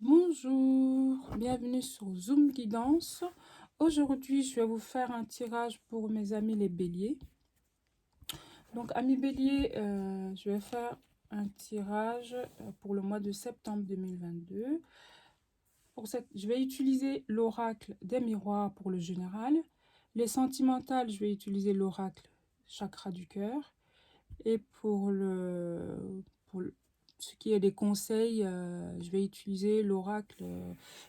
Bonjour, bienvenue sur Zoom Guidance. Aujourd'hui, je vais vous faire un tirage pour mes amis les béliers. Donc, amis béliers, je vais faire un tirage pour le mois de septembre 2022. Je vais utiliser l'oracle des miroirs pour le général. Les sentimentales, je vais utiliser l'oracle chakra du cœur. Et ce qui est des conseils, je vais utiliser l'oracle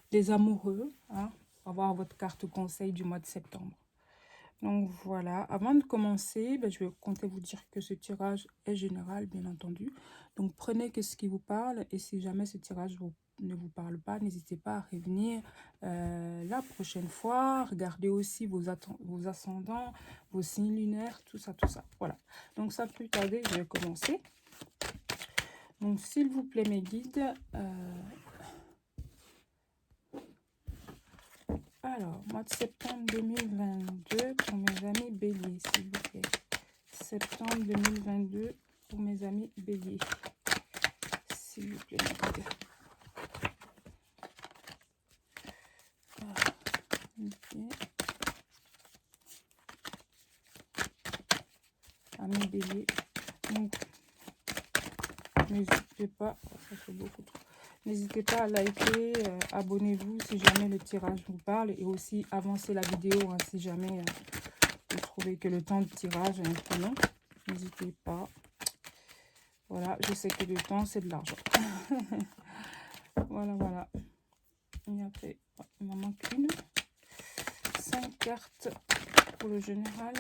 des amoureux, hein, pour avoir votre carte conseil du mois de septembre. Donc voilà, avant de commencer, je vais compter vous dire que ce tirage est général, bien entendu. Donc prenez que ce qui vous parle, et si jamais ce tirage ne vous parle pas, n'hésitez pas à revenir la prochaine fois. Regardez aussi vos ascendants, vos signes lunaires, tout ça, tout ça. Voilà, donc sans plus tarder, je vais commencer. Donc s'il vous plaît mes guides, alors, mois de septembre 2022 pour mes amis béliers, s'il vous plaît. Septembre 2022 pour mes amis béliers, s'il vous plaît. Okay. Amis béliers. Donc, n'hésitez pas, ça fait beaucoup trop. N'hésitez pas à liker, abonnez-vous si jamais le tirage vous parle et aussi avancez la vidéo hein, si jamais vous trouvez que le temps de tirage est un peu long. N'hésitez pas. Voilà, je sais que le temps c'est de l'argent. Voilà, voilà. Et après, il m'en manque une. 5 cartes pour le général,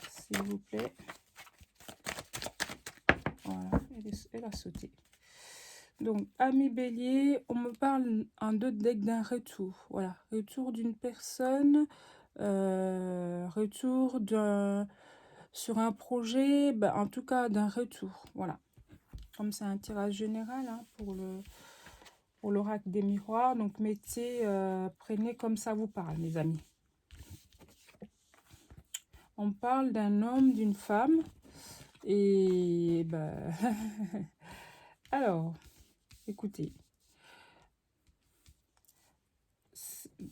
s'il vous plaît. Voilà, elle a sauté. Donc, amis bélier, on me parle en deux decks d'un retour. Voilà, retour d'une personne, retour sur un projet, en tout cas d'un retour. Voilà, comme c'est un tirage général hein, pour l'oracle des miroirs. Donc, prenez comme ça vous parle, mes amis. On parle d'un homme, d'une femme. Et alors, écoutez.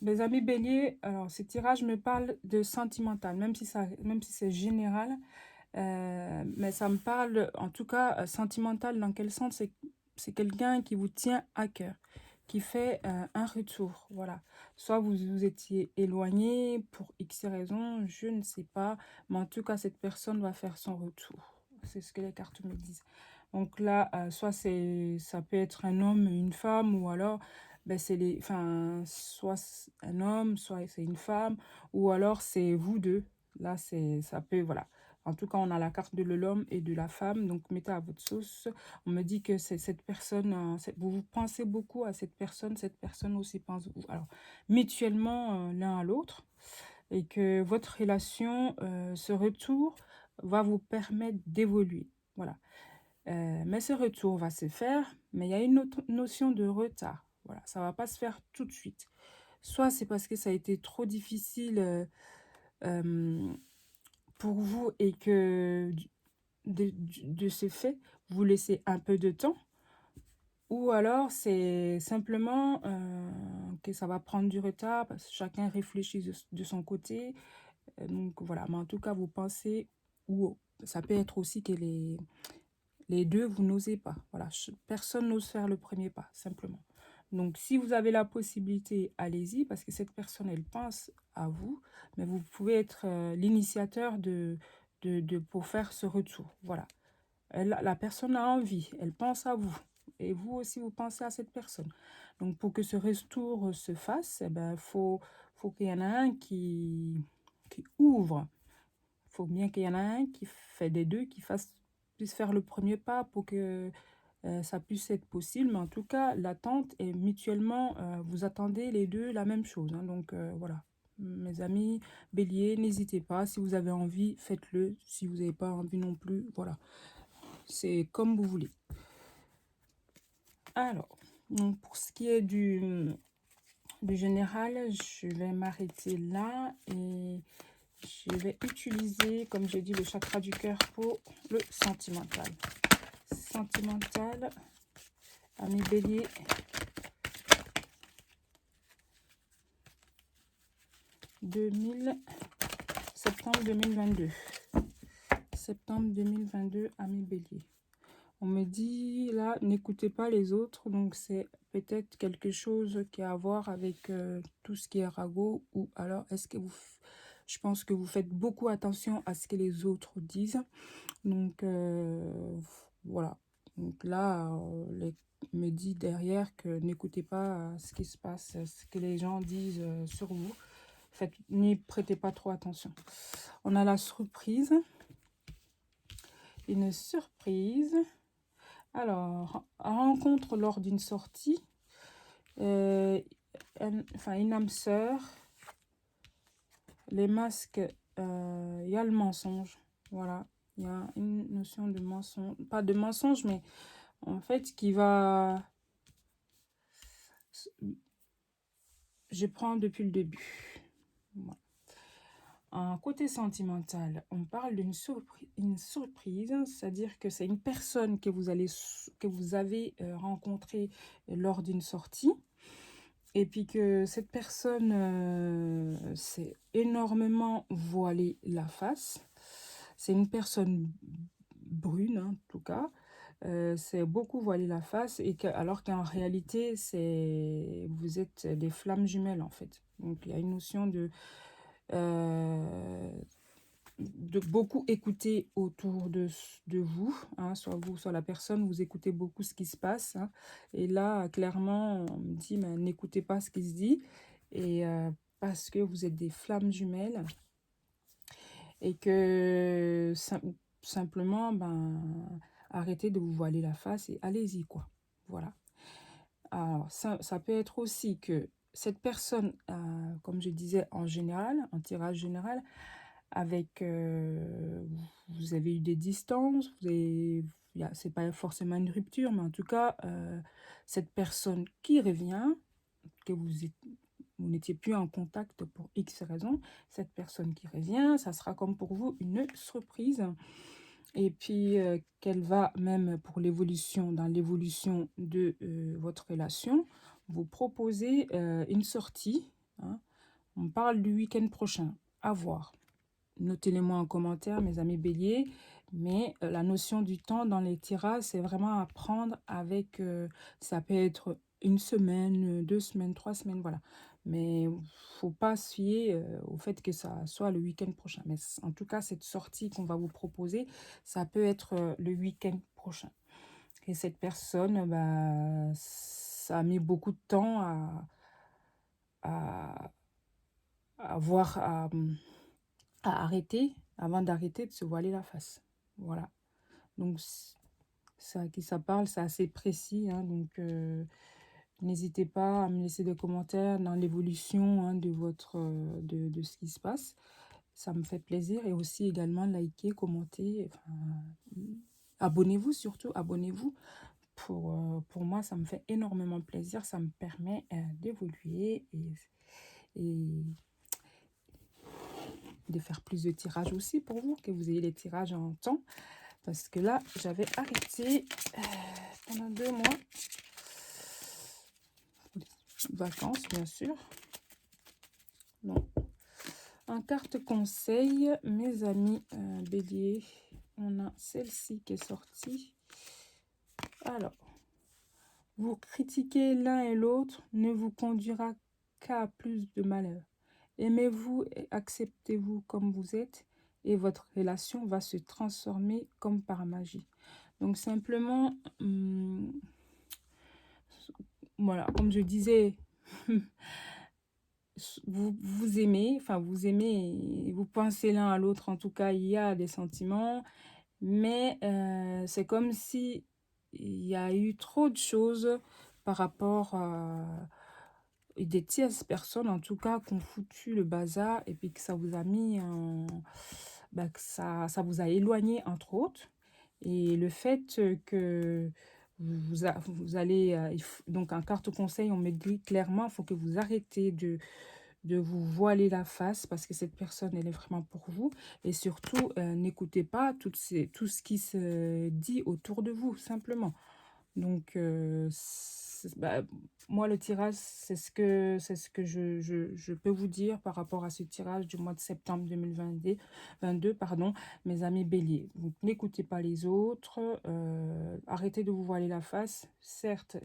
Mes amis béliers, alors ce tirage me parle de sentimental, même si c'est général, mais ça me parle en tout cas sentimental dans quel sens? C'est quelqu'un qui vous tient à cœur, qui fait un retour, voilà. Soit vous vous étiez éloigné pour X raisons, je ne sais pas, mais en tout cas cette personne va faire son retour. C'est ce que les cartes me disent. Donc là, soit ça peut être un homme, une femme, ou alors soit un homme, soit c'est une femme, ou alors c'est vous deux. Là, ça peut, voilà. En tout cas, on a la carte de l'homme et de la femme, donc mettez à votre sauce. On me dit que c'est cette personne, vous pensez beaucoup à cette personne aussi pense vous. Alors, mutuellement l'un à l'autre, et que votre relation, ce retour, va vous permettre d'évoluer. Voilà. Mais ce retour va se faire, mais il y a une autre notion de retard. Voilà, ça ne va pas se faire tout de suite. Soit c'est parce que ça a été trop difficile pour vous et que de ce fait, vous laissez un peu de temps. Ou alors c'est simplement que ça va prendre du retard parce que chacun réfléchit de son côté. Donc voilà, mais en tout cas, vous pensez, ou ça peut être aussi que les deux, vous n'osez pas. Voilà, personne n'ose faire le premier pas, simplement. Donc, si vous avez la possibilité, allez-y, parce que cette personne, elle pense à vous, mais vous pouvez être l'initiateur pour faire ce retour. Voilà. La personne a envie, elle pense à vous, et vous aussi, vous pensez à cette personne. Donc, pour que ce retour se fasse, faut qu'il y en ait un qui ouvre. Il faut bien qu'il y en ait un qui fait des deux, qui puisse faire le premier pas pour que ça puisse être possible. Mais en tout cas, l'attente est mutuellement, vous attendez les deux la même chose. Hein. Donc voilà, mes amis bélier, n'hésitez pas. Si vous avez envie, faites-le. Si vous n'avez pas envie non plus, voilà. C'est comme vous voulez. Alors, donc pour ce qui est du général, je vais m'arrêter là et je vais utiliser, comme j'ai dit, le chakra du cœur pour le sentimental. Sentimental, amis bélier, septembre 2022. Septembre 2022, amis bélier. On me dit, là, n'écoutez pas les autres. Donc, c'est peut-être quelque chose qui a à voir avec tout ce qui est ragot. Ou alors, est-ce que vous... Je pense que vous faites beaucoup attention à ce que les autres disent. Donc, voilà. Donc là, me dit derrière que n'écoutez pas ce qui se passe, ce que les gens disent sur vous. N'y prêtez pas trop attention. On a la surprise. Une surprise. Alors, rencontre lors d'une sortie. Une âme sœur. Les masques, il y a le mensonge. Voilà. Il y a une notion de mensonge. Pas de mensonge, mais en fait, qui va... Je prends depuis le début. Voilà. En côté sentimental, on parle d'une surprise, c'est-à-dire que c'est une personne que vous avez rencontrée lors d'une sortie, et puis que cette personne s'est énormément voilée la face. C'est une personne brune, hein, en tout cas. C'est beaucoup voilé la face, alors qu'en réalité, vous êtes des flammes jumelles, en fait. Donc, il y a une notion de beaucoup écouter autour de vous, hein, soit vous, soit la personne, vous écoutez beaucoup ce qui se passe, hein. Et là, clairement, on me dit, n'écoutez pas ce qui se dit, et parce que vous êtes des flammes jumelles, et que simplement, arrêtez de vous voiler la face et allez-y, quoi. Voilà. Alors, ça peut être aussi que cette personne, comme je disais, en général, en tirage général, avec vous avez eu des distances, c'est pas forcément une rupture, mais en tout cas, cette personne qui revient, que vous n'étiez plus en contact pour X raisons, cette personne qui revient, ça sera comme pour vous une surprise. Et puis, qu'elle va même dans l'évolution de votre relation, vous proposer une sortie, hein. On parle du week-end prochain, à voir. Notez-les-moi en commentaire, mes amis béliers. Mais la notion du temps dans les tirages, c'est vraiment à prendre avec... ça peut être une semaine, 2 semaines, 3 semaines, voilà. Mais il ne faut pas se fier au fait que ça soit le week-end prochain. Mais en tout cas, cette sortie qu'on va vous proposer, ça peut être le week-end prochain. Et cette personne, ça a mis beaucoup de temps à arrêter, avant d'arrêter de se voiler la face. Voilà. Donc, ça, à qui ça parle, c'est assez précis, hein, donc n'hésitez pas à me laisser des commentaires dans l'évolution, hein, de ce qui se passe. Ça me fait plaisir. Et aussi également liker, commenter, abonnez-vous surtout, abonnez-vous. Pour moi, ça me fait énormément plaisir. Ça me permet d'évoluer et de faire plus de tirages aussi pour vous, que vous ayez les tirages en temps. Parce que là, j'avais arrêté pendant 2 mois. Vacances, bien sûr. Donc, en carte conseil, mes amis bélier, on a celle-ci qui est sortie. Alors, vous critiquer l'un et l'autre ne vous conduira qu'à plus de malheur. Aimez-vous et acceptez-vous comme vous êtes et votre relation va se transformer comme par magie. Donc simplement, voilà, comme je disais, vous aimez, vous pensez l'un à l'autre, en tout cas, il y a des sentiments, mais c'est comme si il y a eu trop de choses par rapport à des tierces personnes, en tout cas, qui ont foutu le bazar et puis que ça vous a mis que ça vous a éloigné, entre autres. Et le fait que vous allez... donc, en carte conseil, on me dit clairement, il faut que vous arrêtez de vous voiler la face parce que cette personne, elle est vraiment pour vous. Et surtout, n'écoutez pas tout ce qui se dit autour de vous, simplement. Donc, bah, moi, le tirage, c'est ce que je peux vous dire par rapport à ce tirage du mois de septembre 2022, pardon, mes amis béliers. Donc, n'écoutez pas les autres, arrêtez de vous voiler la face. Certes,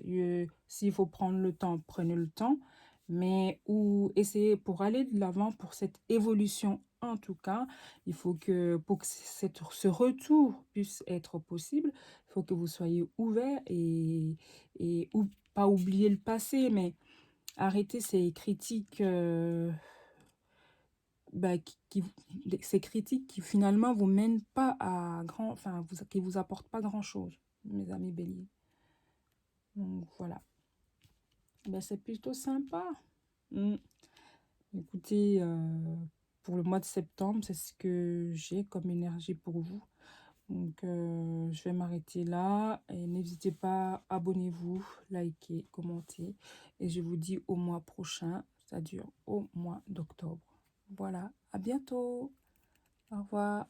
s'il faut prendre le temps, prenez le temps, mais ou essayez pour aller de l'avant, pour cette évolution en tout cas, il faut que pour que ce retour puisse être possible, il faut que vous soyez ouvert et ou, pas oublier le passé, mais arrêter ces critiques, bah, ces critiques qui finalement vous mènent pas à grand, enfin, qui vous apportent pas grand-chose, mes amis béliers. Donc voilà, ben, c'est plutôt sympa. Mm. Écoutez, pour le mois de septembre, c'est ce que j'ai comme énergie pour vous. Donc, je vais m'arrêter là et n'hésitez pas, abonnez-vous, likez, commentez. Et je vous dis au mois prochain, ça dure au mois d'octobre. Voilà, à bientôt. Au revoir.